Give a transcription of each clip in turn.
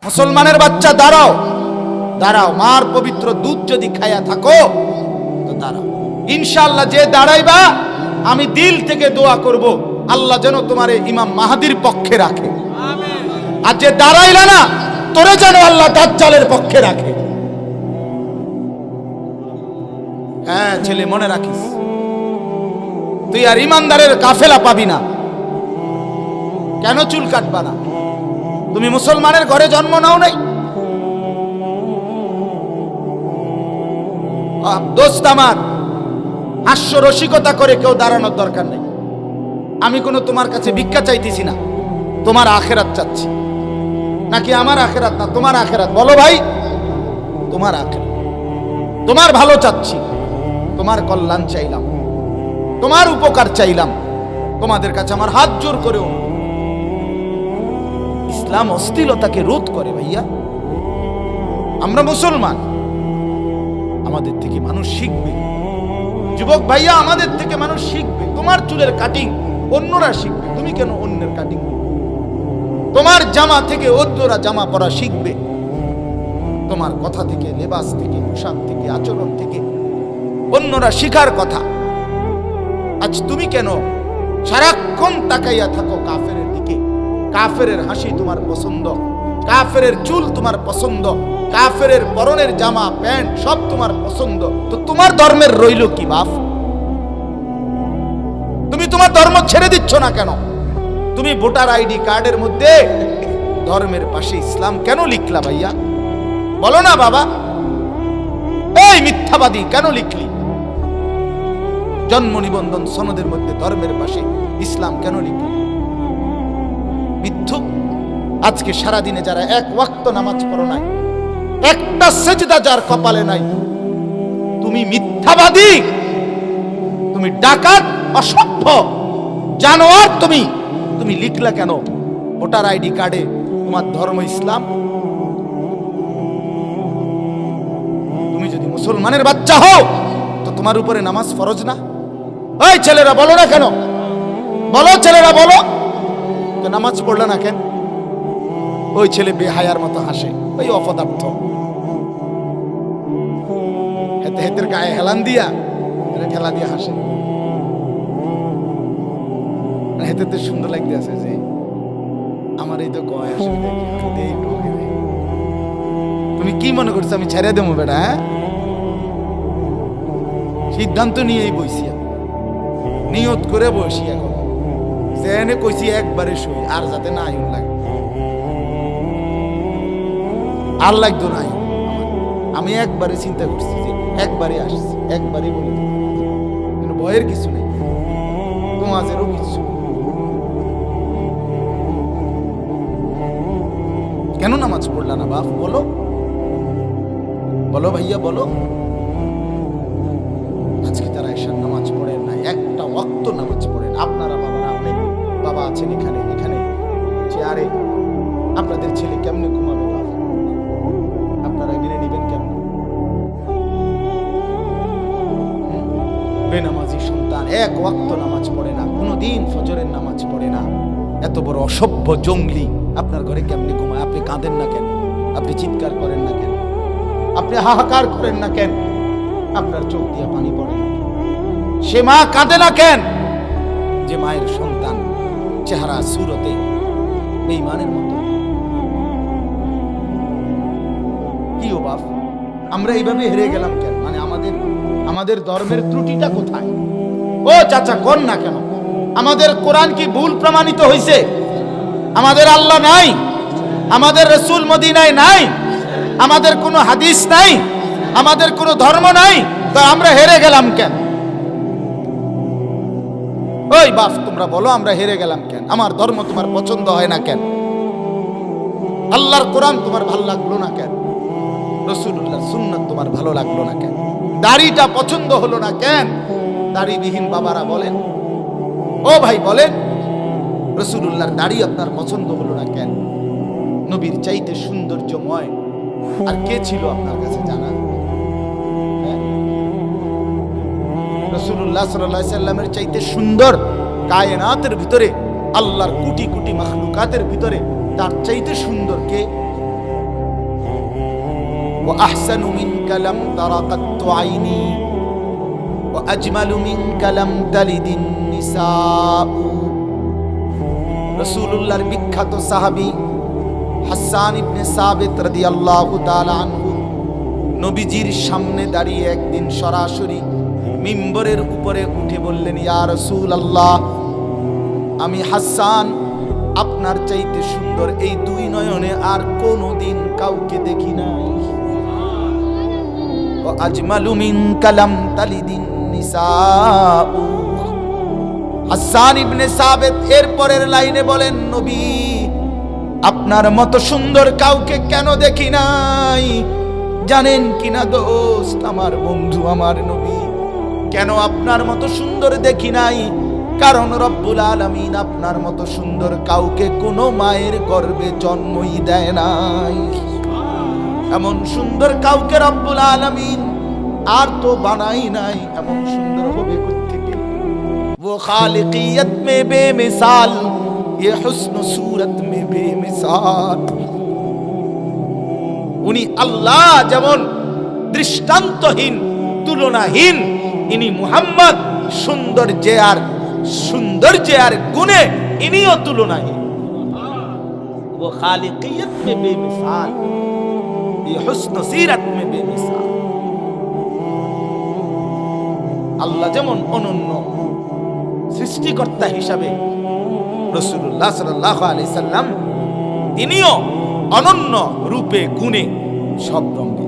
মুসলমানের বাচ্চা দাঁড়াও, দাঁড়াও। মার পবিত্র দুধ যদি খায়া থাকো তো দাঁড়াও। ইনশাআল্লাহ যে দাঁড়াইবা আমি দিল থেকে দোয়া করব আল্লাহ যেন তোমার ইমাম মাহাদির পক্ষে রাখে। আর যে দাঁড়াইলা না তোরে যেন আল্লাহ দাজ্জালের পক্ষে রাখে। হ্যাঁ ছেলে মনে রাখিস, তুই আর ইমানদারের কাফেলা পাবি না। কেন চুল কাটবা না? তুমি মুসলমানের ঘরে জন্ম নাও নাই? দোস্ত আমার, হাস্য রসিকতা করে কেউ দাঁড়ানোর দরকার নেই। আমি কোনো তোমার কাছে ভিক্ষা চাইতেছি না, তোমার আখেরাত চাচ্ছি। নাকি আমার আখেরাত না তোমার আখেরাত? বলো ভাই, তোমার আখেরাত, তোমার ভালো চাচ্ছি, তোমার কল্যাণ চাইলাম, তোমার উপকার চাইলাম। তোমাদের কাছে আমার হাত জোর করেও। ইসলাম অশ্লীলতাকে রোধ করে ভাইয়া। আমরা মুসলমান, আমাদের থেকে মানুষ শিখবে। যুবক ভাইয়া, আমাদের থেকে মানুষ শিখবে। তোমার চুলের কাটিং অন্যরা শিখবে, তুমি কেন অন্যের কাটিং? তোমার জামা থেকে অন্যরা জামা পরা শিখবে। তোমার কথা থেকে, লেবাস থেকে, পোশাক থেকে, আচরণ থেকে অন্যরা শিখার কথা। আজ তুমি কেন সারাক্ষণ তাকাইয়া থাকো কাফেরের দিকে? কাফেরের হাসি তোমার পছন্দ, কাফেরের চুল তোমার পছন্দ, কাফেরের পরনের জামা প্যান্ট সব তোমার পছন্দ। তো তোমার ধর্মের রইল কি বাপ? তুমি তোমার ধর্ম ছেড়ে দিচ্ছ না কেন? তুমি ভোটার আইডি কার্ডের মধ্যে ধর্মের পাশে ইসলাম কেন লিখলা ভাইয়া? বলো না বাবা। এই মিথ্যাবাদী, কেন লিখলি? জন্ম নিবন্ধন সনদের মধ্যে ধর্মের পাশে ইসলাম কেন লিখলি? মিথ্যুক। আজকে সারা দিনে যারা এক ওয়াক্ত নামাজ পড়ো নাই, একটা সেজদা যার কপালে নাই, তুমি মিথ্যাবাদী, তুমি ডাকাত, অসভ্য, জানোয়ার। তুমি লিখলা কেন ভোটার আইডি কার্ডে তোমার ধর্ম ইসলাম? তুমি যদি মুসলমানের বাচ্চা হও তো তোমার উপরে নামাজ ফরজ না? ওই ছেলেরা বলো না কেন? বলো ছেলেরা, বলো তো নামাজ পড়লে না কেন? ওই ছেলে বেহায়ার মতো হাসে, ওই অপদার্থ, হেতে হেতের গায়ে হেলান দিয়া ঠেলা দিয়ে হাসে। হেতে সুন্দর লাগতে আছে যে আমার এই তো গয় আসে। তুমি কি মনে করছো আমি ছেড়ে দেবো বেটা? সিদ্ধান্ত নিয়েই বইছি, নিয়ত করে বসি। এখন জেনে কইছি একবারে শুই, আর যাতে না আইন লাগে, আর লাগতো না। আমি একবারে চিন্তা করছি যে একবারে আসছি, একবারে বলে দিই, কিন্তু ভয়ের কিছু নেই, তোমাদেরও কিছু। কেন নামাজ পড়লা না বাপ? বলো, বলো ভাইয়া, বলো। আজকে তারা এসার নামাজ পড়েন না, একটা ওয়াক্ত নামাজ পড়েন। আপনারা বাবারা, অনেক বাবা আছেন এখানে এখানে চেয়ারে, আপনাদের ছেলে কেমনে ঘুমাবে বাপ? আপনারা মেনে নিবেন কেমন? বেনামাজি সন্তান এক ওয়াক্ত নামাজ পড়ে না, কোনোদিন ফজরের নামাজ পড়ে না, এত বড় অসভ্য জঙ্গলি আপনার ঘরে কেমনে ঘুমায়? আপনি কাঁদেন না কেন? আপনি চিৎকার করেন না কেন? আপনি হাহাকার করেন না কেন? আপনার চোখ দিয়ে পানি পড়ে না? সে মা কাঁদে না কেন? যে মায়ের সন্তান চেহারা সুরতে বেঈমানের মতো। কি ও বাপ, আমরা এইভাবে হেরে গেলাম কেন? মানে আমাদের ধর্মের ত্রুটিটা কোথায়? ও চাচা, কোন না কেন? আমাদের কোরআন কি ভুল প্রমাণিত হয়েছে? আমাদের আল্লাহ নাই, আমাদের রসুল মদিনায় নাই, আমাদের কোনো হাদিস নাই, আমাদের কোনো ধর্ম নাই, তো আমরা হেরে গেলাম কেন? ওই বাপ, তোমরা বলো আমরা হেরে গেলাম কেন? আমার ধর্ম তোমার পছন্দ হয় না কেন? আল্লাহর কোরআন তোমার ভালো লাগলো না কেন? রাসূলুল্লাহর সুন্নাত তোমার ভালো লাগলো না কেন? দাড়িটা পছন্দ হলো না কেন? দাড়িবিহীন বাবারা বলেন, ও ভাই বলেন, রাসূলুল্লাহর দাড়ি আপনার পছন্দ হলো না কেন? নবীর চাইতে সৌন্দর্যময় আর কে ছিল আপনার কাছে জানা? রাসূলুল্লাহ সাল্লাল্লাহু আলাইহি সাল্লামের চাইতে সুন্দর কায়নাতের ভিতরে, আল্লাহর কোটি কোটি মাখলুকাতের ভিতরে তার চাইতে সুন্দর কে? ওয়া আহসানু মিনকা লাম তারা কাত্তু আইনি ওয়া আজমালু মিনকা লাম তালিদিন নিসাউ। রাসূলুল্লাহর বিখ্যাত সাহাবী হাসান ইবনে সাবিত রাদিয়াল্লাহু তাআলা আনহু নবীজির সামনে দাঁড়িয়ে একদিন সরাসরি মিম্বরের উপরে উঠে বললেন, ইয়া রাসূলুল্লাহ, আমি হাসান আপনার চাইতে সুন্দর এই দুই নয়নে আর কোনোদিন কাউকে দেখি নাই। ওয়া আজমালু মিনকা লাম তালিদিন নিসাউ। হাসান ইবনে সাবিত এর পরের লাইনে বলেন, নবী, আপনার মতো সুন্দর কাউকে কেন দেখি নাই জানেন কিনা দোস্ত, আমার বন্ধু, আমার নবী, কেন আপনার মতো সুন্দর দেখি নাই? কারণ রব্বুল আলামিন আপনার মতো সুন্দর কাউকে কোনো মায়ের গর্ভে জন্মই দেয় নাই। এমন সুন্দর কাউকে রব্বুল আলামিন আর তো বানাই নাই। এমন সুন্দর হবে কোত্থেকে? वो खालिकियत में बेमिसाल, ये हुस्न सूरत में बेमिसाल। উনি আল্লাহ যেমন দৃষ্টান্তহীন, তুলনাহীন, ইনি মুহাম্মদ সৌন্দর্যে আর গুণে ইনিও তুলনাহীন। वो खालिकियत में बेमिसाल, ये हुस्न सीरत में बेमिसाल। আল্লাহ যেমন অনন্য সৃষ্টিকর্তা হিসাবে, রাসূলুল্লাহ সাল্লাল্লাহু আলাইহি সাল্লাম তিনিও অনন্য রূপে গুণে সব রঙে।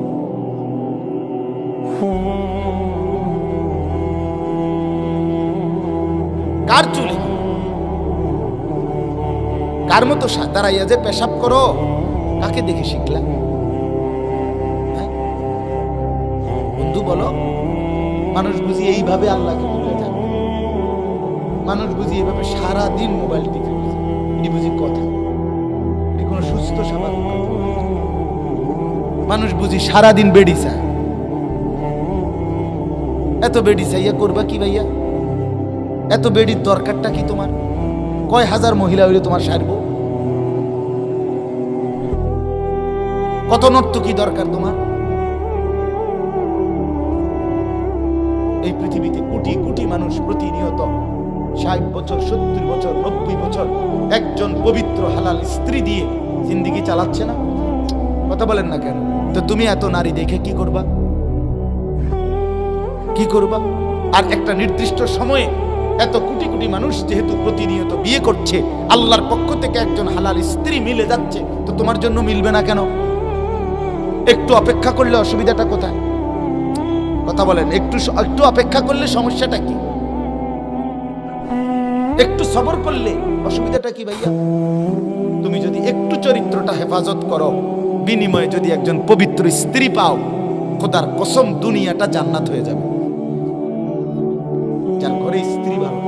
কার চুলে কার মতো দাঁড়াইয়া যে পেশাব করো, কাকে দেখে শিখলা? বন্ধু বলো, মানুষ বুঝি এইভাবে আল্লাহকে ভুলে যায়? মানুষ বুঝি এইভাবে সারাদিন মোবাইল টিপে এটি বুঝি কথা? এটি কোনো সুস্থ স্বাভাবিক কথা? মানুষ বুঝি সারাদিন বেড়ি চায়। এত বেড়ি চাইয়া করবা কি ভাইয়া? এত বেড়ির দরকারটা কি তোমার? কয় হাজার মহিলা হইলে তোমার সারব? কত নর্তকী দরকার তোমার? এই পৃথিবীতে কোটি কোটি মানুষ প্রতিনিয়ত 60 বছর, 70 বছর, 90 বছর একজন পবিত্র হালাল স্ত্রী দিয়ে জিন্দেগি চালাচ্ছে না? কথা বলেন না কেন? তো তুমি এত নারী দেখে কি করবা? কি করবা? আর একটা নির্দিষ্ট সময়ে এত কোটি কোটি মানুষ যেহেতু প্রতিনিয়ত বিয়ে করছে, আল্লাহর পক্ষ থেকে একজন হালাল স্ত্রী মিলে যাচ্ছে, তো তোমার জন্য মিলবে না কেন? একটু অপেক্ষা করলে অসুবিধাটা কোথায়? কথা বলেন, একটু অপেক্ষা করলে সমস্যাটা কি? একটু সবর করলে অসুবিধাটা কি ভাইয়া? তুমি যদি একটু চরিত্রটা হেফাজত করো, বিনিময়ে যদি একজন পবিত্র স্ত্রী পাও, খোদার কসম দুনিয়াটা জান্নাত হয়ে যাবে। যার ঘরে স্ত্রী ভালো,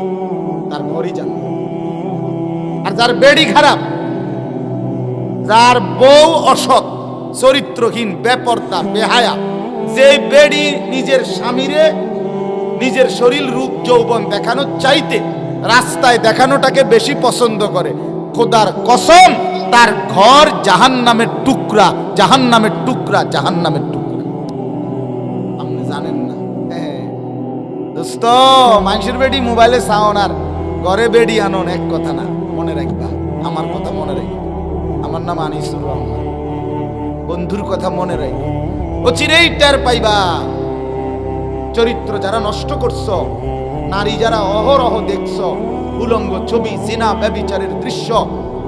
তার ঘরই জান্নাত। আর যার বেড়ি খারাপ, যার বউ অসৎ, চরিত্রহীন, বেপরদা, বেহায়া, যে বেড়ি নিজের স্বামীরে নিজের শরীর রূপ যৌবন দেখানোর চাইতে রাস্তায় দেখানোটাকে বেশি পছন্দ করে, খোদার কসম তার ঘর জাহান্নামের টুকরা, জাহান্নামের টুকরা, জাহান্নামের টুকরা। আপনি জানেন না? দোস্ত, মানুষের বেডি মোবাইলে সাউন আর ঘরে বেডি আনন এক কথা না। মনে রাখবা, আমার কথা মনে রাখবা। আমার নাম আনিসুর রহমান। বন্ধুর কথা মনে রাখবা, অচিরেই টের পাইবা চরিত্র যারা নষ্ট করছো, নারী যারা অহরহ দেখছো, উলঙ্গ ছবি, জিনা, ব্যভিচারের দৃশ্য,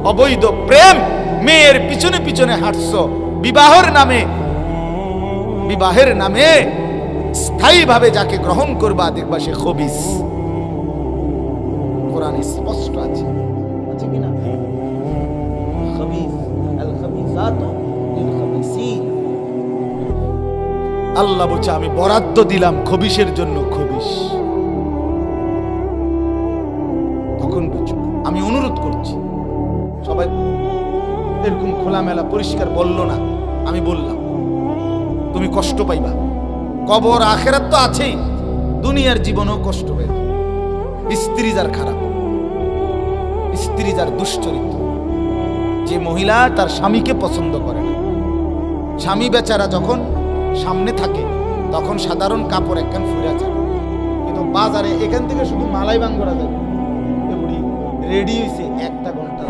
অবৈধ প্রেম, মেয়ের পিছনে পিছনে হাঁটছো, বিবাহের নামে স্থায়ীভাবে যাকে গ্রহণ করবা দেখবা সে খবিস। কোরআনে স্পষ্ট আছে, আছে কিনা? খবিস, আল খবিসাতু লিল খবিসিন। আল্লাহ বলছে আমি বরাদ্দ দিলাম খবিসের জন্য খবিস। তখন বুঝবো। আমি অনুরোধ করছি, সবাই এরকম খোলামেলা পরিষ্কার বললো না, আমি বললাম। তুমি কষ্ট পাইবা, কবর আখেরাত তো আছেই, দুনিয়ার জীবনেও কষ্ট পাইবা। স্ত্রী যার খারাপ, স্ত্রী যার দুশ্চরিত্র, যে মহিলা তার স্বামীকে পছন্দ করে না, স্বামী বেচারা যখন সামনে থাকে তখন সাধারণ কাপড় একখান ফুরা যায়, কিন্তু বাজারে এখান থেকে শুধু মালাই বাং করা যায়। এগুলি রেডি হয়েছে 1 ঘন্টা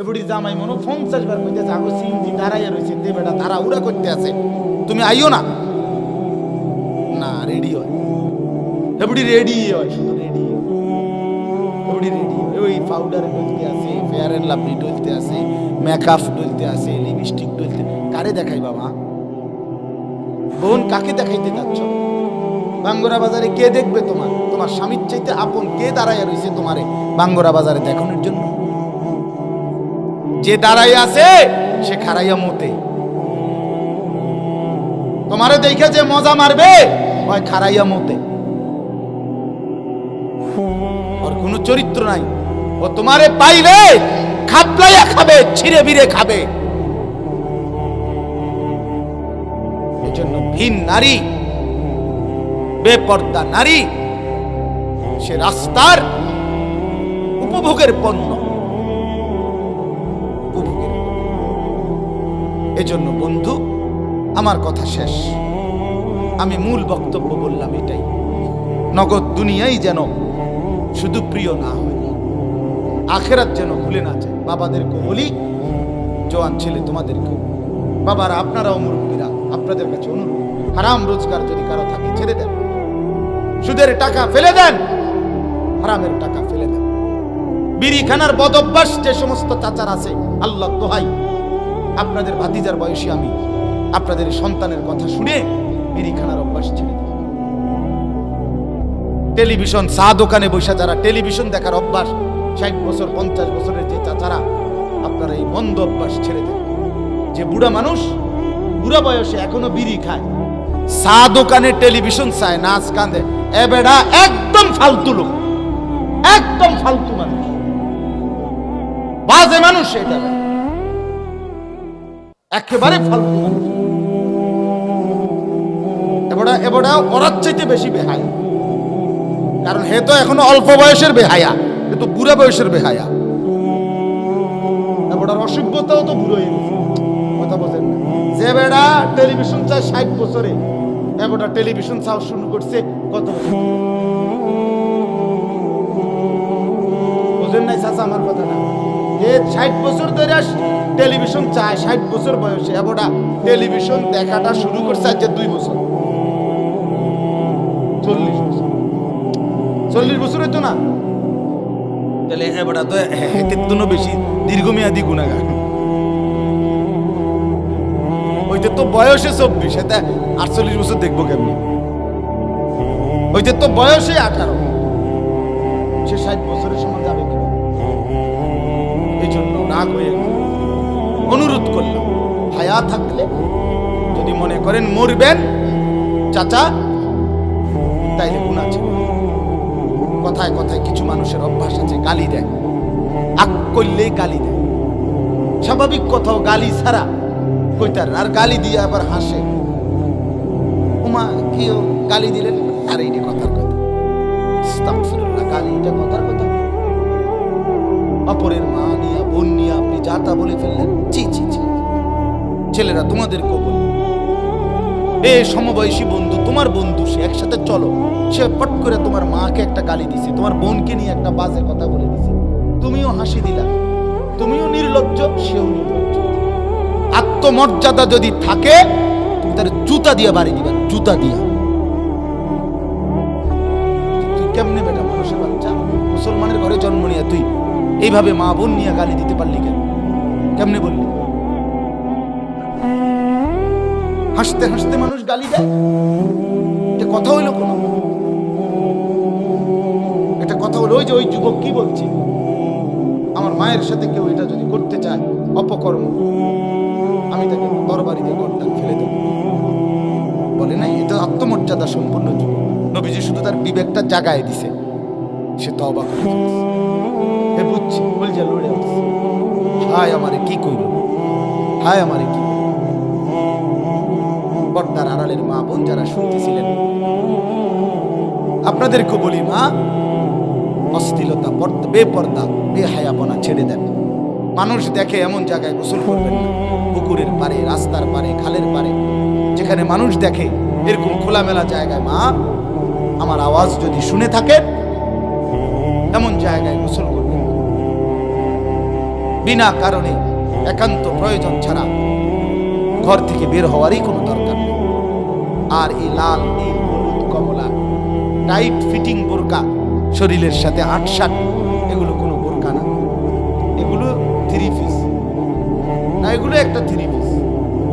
এগুলি জামাই মনে 50 বার কইতে যাগো সিনজি দাঁড়াইয়া রয়েছে, দে বেটা তারা উড়া করতে আছে, তুমি আইও না। না রেডি হয়, এগুলি রেডি হয়, শুধু রেডি এগুলি রেডি হয়। ওই পাউডার ডলতে আছে, ফেয়ার এন্ড লাভলি ডলতে আছে, মেকআপ ডলতে আছে, লিপস্টিক ডলতে। কারে দেখাই বাবা? বোন কাকে দেখাইতে যাচ্ছ? বাঙ্গরা বাজারে কে দেখবে তোমার? তোমার স্বামীর চাইতে আপন কে দাঁড়াইয়া রয়েছে তোমারে বাঙ্গরা বাজারে দেখানোর জন্য? যে দাঁড়াই আছে সে খারাইয়া মতে। তোমারে দেখে যে মজা মারবে হয় খারাইয়া মতে, ওর কোনো চরিত্র নাই। ও তোমারে পাইলে খাপলাইয়া খাবে, ছিঁড়ে বিড়ে খাবে। এজন্য ভিন নারী, বেপর্দা নারী, সে রাস্তার উপভোগের পণ্য, উপভোগের। এজন্য বন্ধু আমার কথা শেষ, আমি মূল বক্তব্য বললাম এটাই। নগদ দুনিয়াই যেন শুধু প্রিয় না হয়, আখেরাত যেন ভুলে না যায়। বাবাদেরকে বলি, জওয়ান ছেলে তোমাদেরকেও, বাবারা আপনারাও মুরব্বীরা, আপনাদের কাছে অনুরোধ, হারাম রোজগার যদি কারো থাকে ছেড়ে দেন, সুদের টাকা ফেলে দেন, হারামের টাকা ফেলে দেন। বিড়ি খানার বদ অভ্যাস যে সমস্ত চাচার আছে, আল্লাহ দোহাই, আপনাদের ভাতিজার বয়সী আমি আপনাদের সন্তানের কথা শুনে বিড়ি খানার অভ্যাস ছেড়ে দিন। টেলিভিশন, চা দোকানে বসে যারা টেলিভিশন দেখার অভ্যাস, 60 বছর 50 বছরের যে চাচারা, আপনারা এই মন্দ অভ্যাস ছেড়ে দেন। যে বুড়া মানুষ বুড়া বয়সে এখনো বিড়ি খায়, চা দোকানে টেলিভিশন চায়, নাচ কাঁদে, এ বেড়া একদম ফালতু লোক, একদম ফালতু মানুষ, বাজে মানুষ, এটা একেবারে ফালতু মানুষ। এবড়া ওরার চাইতে বেশি বেহায়া, কারণ হে তো এখনো অল্প বয়সের বেহায়া, কিন্তু বুড়া বয়সের বেহায়া। এবড়ার অসভ্যতাও তো বুড়ো হয়ে গেছে, কথা বোঝেন না? যে বেড়া টেলিভিশন চায় 60 বছরে, এবড়া টেলিভিশন চাও শুরু করছে কত বছর? বোঝেন নাই চাচা আমার কথা না? যে 60 বছর ধরে টেলিভিশন চায়, 60 বছর বয়সে এবড়া টেলিভিশন দেখাটা শুরু করছে আজ 2 বছর, 40 বছর, 40 বছর হইতো না? তাহলে এবড়া তো এতে বেশি দীর্ঘমেয়াদী গুণাগার। ওইতে তো বয়সে 24, এতে 48 বছর দেখবো কেমনি? ওইতে তো বয়সে 18, সে 60 বছরের সময় যাবে কি? এই জন্য রাগ হয়ে অনুরোধ করলাম, হায়া থাকলে যদি মনে করেন মরবেন চাচা, তাইলে গুনাহ ছিল। কথায় কথায় কিছু মানুষের অভ্যাস আছে, গালি দেয়, আগ করলেই গালি দেয়। স্বাভাবিক কথাও গালি ছাড়া কইতার, আর গালি দিয়ে আবার হাসে, উমা কি গালি দিলেন, আর এইটা কথার কথা, আস্তাগফিরুল্লাহ, গালি এটা কথার কথা? অপরের মা নিয়া, বোন নিয়া আপনি যা তা বলে ফেললেন, ছি ছি ছি। ছেলেরা তোমাদেরকেও বলি, এ সমবয়সী বন্ধু, তোমার বন্ধু, সে একসাথে চলো, সে পট করে তোমার মাকে একটা গালি দিছে, তোমার বোনকে নিয়ে একটা বাজে কথা বলে দিছে, তুমিও হাসি দিলা, তুমিও নির্লজ্জ, সেও নির্লজ্জ। আত্মমর্যাদা যদি থাকে তুমি তার জুতা দিয়ে বাড়ি দিবা, জুতা দিয়া। তুই কেমনে বেটা, মানুষের বাচ্চা, মুসলমানের ঘরে জন্ম নিয়ে তুই এইভাবে মা বোন নিয়ে গালি দিতে পারলি কেন? কেমনে বললি? হাসতে হাসতে মানুষ গালি দেয়, এটা কথা হইল কোন? এটা কথা হলো? ওই যে ওই যুবক কি বলছে, আমার মায়ের সাথে কেউ এটা যদি করতে চায় অপকর্ম, আমি তাকে তরবারিতে গর্দান ফেলে দেব, বলে নাই? এটা আত্মমর্যাদা সম্পন্ন যুবক। নবীজি শুধু তার বিবেকটা জাগায় দিছে, সে তওবা করে ফেলছে, হে বুঝছে, বলছে লড়ে আসছে, হায় আমারে কি কইল, হায় আমারে কি। পর্দার আড়ালের মা বোন যারা শুনতেছিলেন, আপনাদেরকে বলি, মা, অশ্লীলতা, বেপর্দা, বেহায়াপনা ছেড়ে দেন। মানুষ দেখে এমন জায়গায় গোসল করবেন না। পুকুরের পাড়ে, রাস্তার পাড়ে, খালের পাড়ে, যেখানে মানুষ দেখে এরকম খোলামেলা জায়গায় মা আমার আওয়াজ যদি শুনে থাকেন এমন জায়গায় গোসল করবেন না। বিনা কারণে একান্ত প্রয়োজন ছাড়া ঘর থেকে বের হওয়ারই কোনো দরকার নেই। আর এই লাল, নীল, হলুদ, কমলা টাইট ফিটিং বোরকা শরীরের সাথে আটসাট, এগুলো কোনো বোরকা না, এগুলো 3 পিস না, এগুলো একটা 3 পিস।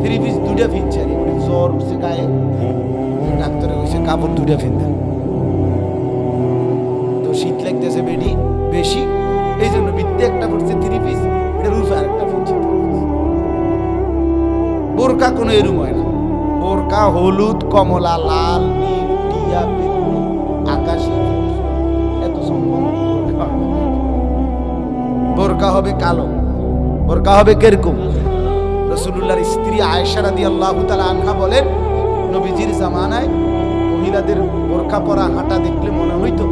3 পিস 2টা ফিনছে, আর এগুলো জ্বর উঠছে গায়ে, ডাক্তারে কইছে কাপড় 2টা ফিনতেন। তো শীত লাগতেছে বেশি, এই জন্য বিদ্যে একটা পড়ছে 3 পিস, এটার উপরে আরেকটা ফিনছে। বোরকা কোনো এরুম হয় না। বোরকা হলুদ, কমলা, লাল, নীল, টিয়া, বেগুনি, আকাশি, এত সম্ভব বোরকা হবে কালো। বোরকা হবে কিরকম? রাসূলুল্লাহর স্ত্রী আয়েশা রাদিয়াল্লাহু তাআলা আনহা বলেন, নবীজির জামানায় মহিলাদের বোরকা পরা হাঁটা দেখলে মনে হইতো